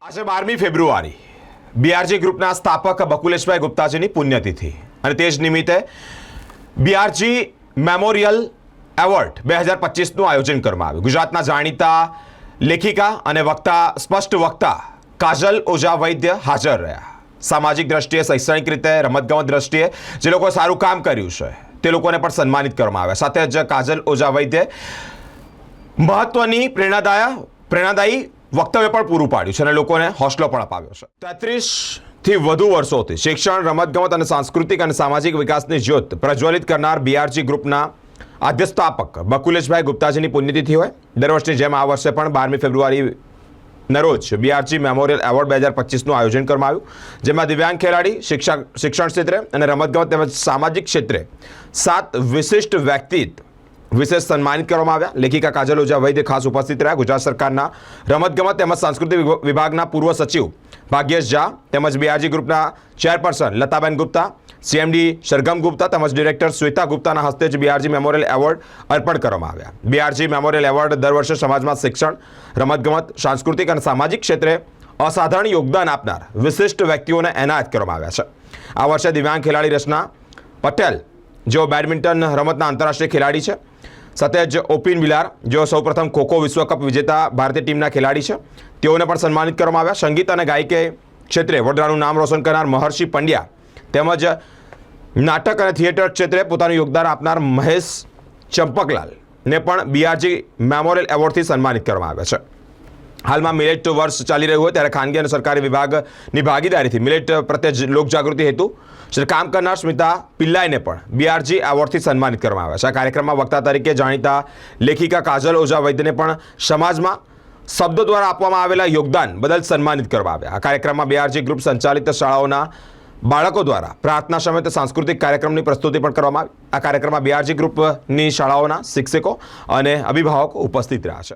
આજે 12મી ફેબ્રુઆરી બીઆરજી ગ્રુપના સ્થાપક બકુલેશભાઈ ગુપ્તાજીની પુણ્યતિથિ અને તે જ નિમિત્તે બીઆરજી મેમોરિયલ એવોર્ડ 2025નું આયોજન કરવામાં આવ્યું। ગુજરાતના જાણીતા લેખિકા અને વક્તા સ્પષ્ટ વક્તા કાજલ ઓઝા વૈદ્ય હાજર રહ્યા। સામાજિક દ્રષ્ટિએ, શૈક્ષણિક રીતે, રમતગમત દ્રષ્ટિએ જે લોકોએ સારું કામ કર્યું છે તે લોકોને પણ સન્માનિત કરવામાં આવ્યા। સાથે જ કાજલ ઓઝા વૈદ્ય મહત્વની પ્રેરણાદાયી વક્તવ્ય પણ પૂરું પાડ્યું છે અને લોકોને હોસલો પણ અપાવ્યો છે। 33થી વધુ વર્ષોથી શિક્ષણ, રમતગમત અને સાંસ્કૃતિક અને સામાજિક વિકાસની જ્યોત પ્રજ્વલિત કરનાર બીઆરજી ગ્રુપના આદ્ય સ્થાપક બકુલેશભાઈ ગુપ્તાજીની પુણ્યતિથિ હોય। દર વર્ષની જેમ આ વર્ષે પણ 12મી ફેબ્રુઆરીના રોજ બીઆરજી મેમોરિયલ એવોર્ડ 2025નું આયોજન કરવામાં આવ્યું, જેમાં દિવ્યાંગ ખેલાડી, શિક્ષણ ક્ષેત્રે અને રમતગમત તેમજ સામાજિક ક્ષેત્રે 7 વિશિષ્ટ વ્યક્તિત્વ વિશેષ સન્માનિત કરવામાં આવ્યા। લેખિકા કાજલ ઓઝા વૈદ્ય ખાસ ઉપસ્થિત રહ્યા। ગુજરાત સરકારના રમતગમત તેમજ સાંસ્કૃતિક વિભાગના પૂર્વ સચિવ ભાગ્યેશ ઝા તેમજ બીઆરજી ગ્રુપના ચેરપર્સન લતાબેન ગુપ્તા, સીએમડી સરગમ ગુપ્તા તેમજ ડિરેક્ટર શ્વેતા ગુપ્તાના હસ્તે જ બીઆરજી મેમોરિયલ એવોર્ડ અર્પણ કરવામાં આવ્યા। બીઆરજી મેમોરિયલ એવોર્ડ દર વર્ષે સમાજમાં શિક્ષણ, રમતગમત, સાંસ્કૃતિક અને સામાજિક ક્ષેત્રે અસાધારણ યોગદાન આપનાર વિશિષ્ટ વ્યક્તિઓને એનાયત કરવામાં આવ્યા છે। આ વર્ષે દિવ્યાંગ ખેલાડી રચના પટેલ, જેઓ બેડમિન્ટન રમતના આંતરરાષ્ટ્રીય ખેલાડી છે, સાથે જ ઓપિન બિલાર, જેઓ સૌપ્રથમ ખોખો વિશ્વકપ વિજેતા ભારતીય ટીમના ખેલાડી છે, તેઓને પણ સન્માનિત કરવામાં આવ્યા। સંગીત અને ગાયકી ક્ષેત્રે વડોદરાનું નામ રોશન કરનાર મહર્ષિ પંડ્યા તેમજ નાટક અને થિયેટર ક્ષેત્રે પોતાનું યોગદાન આપનાર મહેશ ચંપકલાલને પણ બીઆરજી મેમોરિયલ એવોર્ડથી સન્માનિત કરવામાં આવ્યા છે। હાલમાં મિલેટ વર્ષ ચાલી રહ્યું હોય ત્યારે ખાનગી અને સરકારી વિભાગની ભાગીદારીથી મિલેટ પ્રત્યે લોકજાગૃતિ હેતુ કામ કરનાર સ્મિતા પિલ્લાઈને પણ બીઆરજી એવોર્ડથી સન્માનિત કરવામાં આવ્યા છે। આ કાર્યક્રમમાં વક્તા તરીકે જાણીતા લેખિકા કાજલ ઓઝા વૈદ્યને પણ સમાજમાં શબ્દો દ્વારા આપવામાં આવેલા યોગદાન બદલ સન્માનિત કરવામાં આવ્યા। આ કાર્યક્રમમાં બીઆરજી ગ્રુપ સંચાલિત શાળાઓના બાળકો દ્વારા પ્રાર્થના સમેત સાંસ્કૃતિક કાર્યક્રમની પ્રસ્તુતિ પણ કરવામાં આવી। આ કાર્યક્રમમાં બીઆરજી ગ્રુપની શાળાઓના શિક્ષકો અને અભિભાવકો ઉપસ્થિત રહ્યા છે।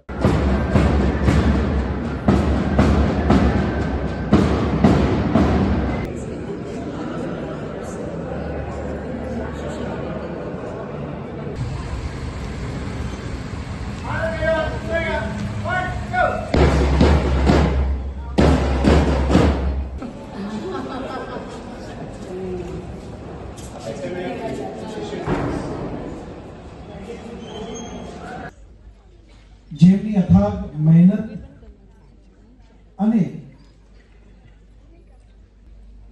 જેમની અથાગ મહેનત અને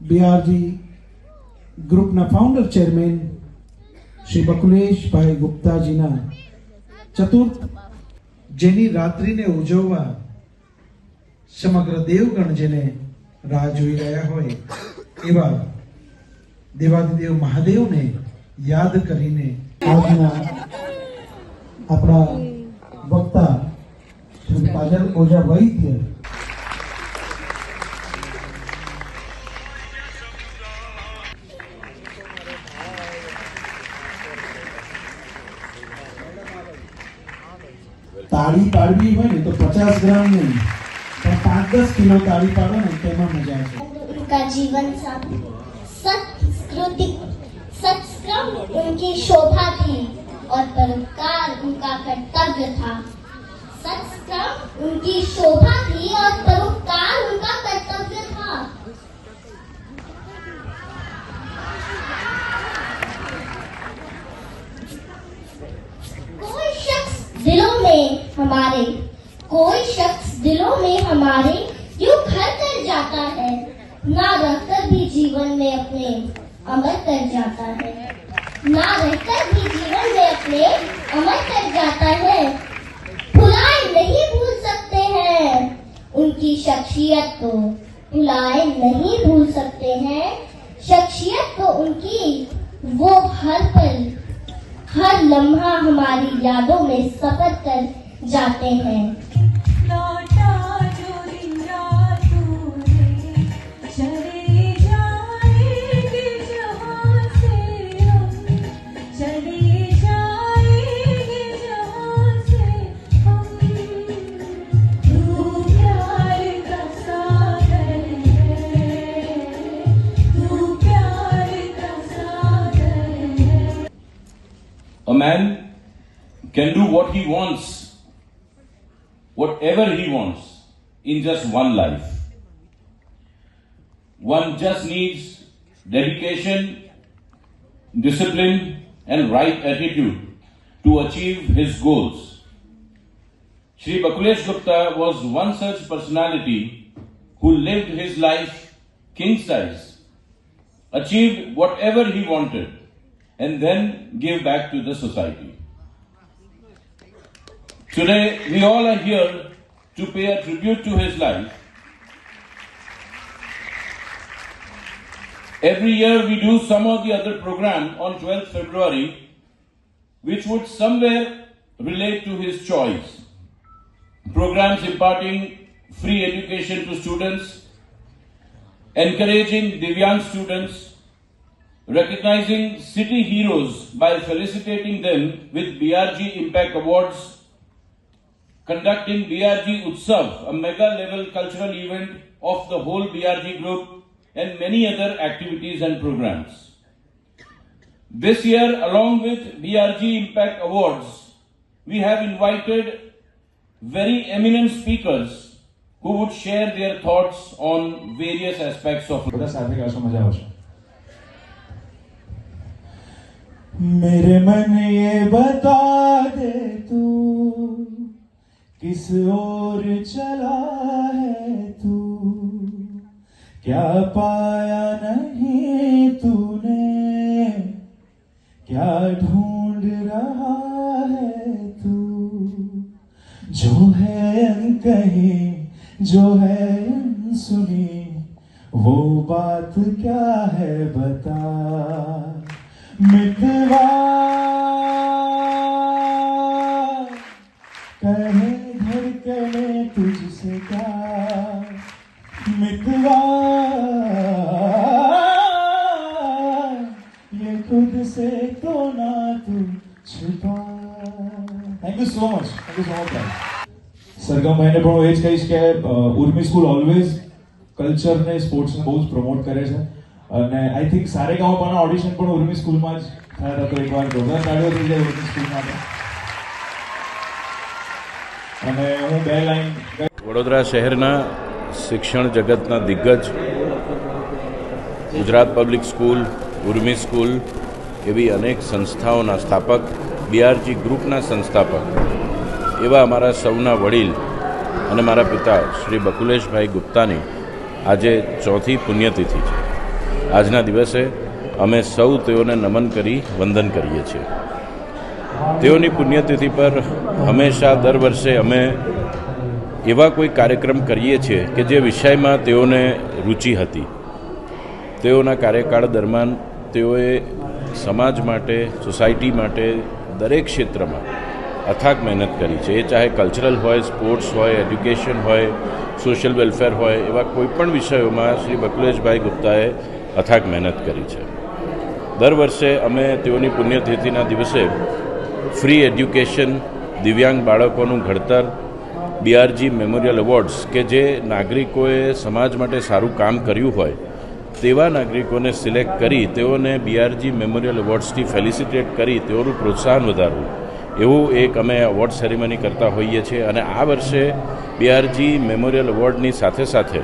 બીઆરજી ગ્રુપના ફાઉન્ડર ચેરમેન શ્રી બકુલેશભાઈ ગુપ્તાજીના ચતુર્થ જેની રાત્રિને ઉજવવા સમગ્ર દેવગણ જેને રાહ જોઈ રહ્યા હોય એવા દેવાદિદેવ મહાદેવને યાદ કરીને આજના આપણા વક્તા શ્રી કાજલ ઓઝા વૈદ્ય તાળી પાડવી હોય ને તો 50 ગ્રામ નહીં પણ 5-10 કિલો તાળી પાડો ને તેમાં મજા છે। उनका जीवन संस्कृतिक सत्संग उनकी शोभा थी और परोपकार उनका कर्तव्य था। सत्संग उनकी शोभा थी और परोपकार उनका कर्तव्य था। कोई शख्स दिलों में हमारे यूं घर कर जाता है, ना रहकर भी जीवन में अपने अमर कर जाता है, ना रहकर भी जीवन में अपने अमर कर जाता है। भुलाए नहीं भूल सकते हैं उनकी शख्सियत को, भुलाए नहीं भूल सकते हैं शख्सियत को उनकी। वो हर पल हर लम्हा हमारी यादों में सफर कर जाते हैं। A man can do what he wants, whatever he wants, in just one life. one just needs dedication, discipline, and right attitude to achieve his goals. Shri Bakulesh Gupta was one such personality who lived his life king size, achieved whatever he wanted, and then gave back to the society. Today, we all are here to pay a tribute to his life. Every year we do some or the other program on 12th February, which would somewhere relate to his choice. Programs imparting free education to students, encouraging Divyang students, recognizing city heroes by felicitating them with BRG Impact Awards, conducting BRG Utsav, a mega-level cultural event of the whole BRG group, and many other activities and programs. This year, along with BRG Impact Awards, we have invited very eminent speakers who would share their thoughts on various aspects of બધા સાથે ગાશો મજા આવશે. मेरे मन ये बता दे तू किस ओर चला है तू, क्या पाया नहीं तूने, क्या ढूंढ रहा है तू, जो है अनकही जो है अनसुनी वो बात क्या है बता मितवा, कहे धड़कने तुझसे क्या मितवा, ये खुद से तो ना तू छुपा. Thank you so much. સરગમભાઈને પણ હું એ જ કહીશ કે ઉર્મી સ્કૂલ ઓલવેઝ કલ્ચરને સ્પોર્ટ્સને બહુ જ પ્રમોટ કરે છે અને આઈ થિંક સારેગામાના ઓડિશન પણ ઉર્મી સ્કૂલમાં જ થયા હતા, તો એકવાર જોરદાર તાળીઓ થઈ જાય ઉર્મી સ્કૂલ માટે. અને હું બે લાઈન વડોદરા શહેરના શિક્ષણ જગતના દિગ્ગજ Gujarat public school, Urmi school એવી અનેક સંસ્થાઓના સ્થાપક, બીઆરજી ગ્રુપના સંસ્થાપક એવા અમારા સૌના વડીલ અને મારા પિતા શ્રી બકુલેશભાઈ ગુપ્તાની આજે 4થી પુણ્યતિથિ છે. આજના દિવસે અમે સૌ તેઓને નમન કરી વંદન કરીએ છીએ. તેઓની પુણ્યતિથિ પર હંમેશા દર વર્ષે અમે એવા કોઈ કાર્યક્રમ કરીએ છીએ કે જે વિષયમાં તેઓને રુચિ હતી. તેઓના કાર્યકાળ દરમિયાન તેઓએ સમાજ માટે, સોસાયટી માટે દરેક ક્ષેત્રમાં અથાગ મહેનત કરી છે. એ ચાહે કલ્ચરલ હોય, સ્પોર્ટ્સ હોય, એડ્યુકેશન હોય, સોશિયલ વેલફેર હોય, એવા કોઈપણ વિષયોમાં શ્રી બકુલેશભાઈ ગુપ્તાએ અથાગ મહેનત કરી છે. દર વર્ષે અમે તેઓની પુણ્યતિથિના દિવસે ફ્રી એડ્યુકેશન, દિવ્યાંગ બાળકોનું ઘડતર, બીઆરજી મેમોરિયલ એવોર્ડ્સ કે જે નાગરિકોએ સમાજ માટે સારું કામ કર્યું હોય તેવા નાગરિકોને સિલેક્ટ કરી તેઓને બીઆરજી મેમોરિયલ એવોર્ડ્સથી ફેલિસિટેટ કરી તેઓનું પ્રોત્સાહન વધારવું, એવું એક અમે એવોર્ડ સેરેમની કરતા હોઈએ છીએ. અને આ વર્ષે બીઆરજી મેમોરિયલ એવોર્ડની સાથે સાથે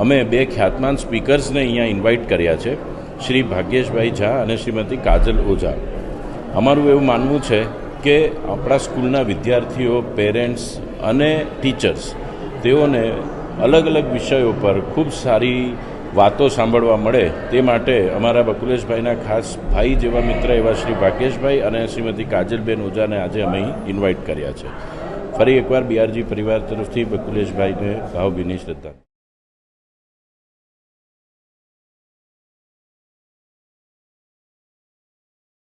અમે 2 ખ્યાતમાન સ્પીકર્સને અહીંયા ઇન્વાઇટ કર્યા છે, શ્રી ભાગ્યેશભાઈ ઝા અને શ્રીમતી કાજલ ઓઝા. અમારું એવું માનવું છે કે આપણા સ્કૂલના વિદ્યાર્થીઓ, પેરેન્ટ્સ અને ટીચર્સ તેઓને અલગ અલગ વિષયો પર ખૂબ સારી વાતો સાંભળવા મળે તે માટે અમારા બકુલેશભાઈના ખાસ ભાઈ જેવા મિત્ર એવા શ્રી ભાગ્યેશભાઈ અને શ્રીમતી કાજલબેન ઓઝાને આજે અમે ઇન્વાઇટ કર્યા છે. ફરી એકવાર બીઆરજી પરિવાર તરફથી બકુલેશભાઈને ભાવભીની શ્રદ્ધા.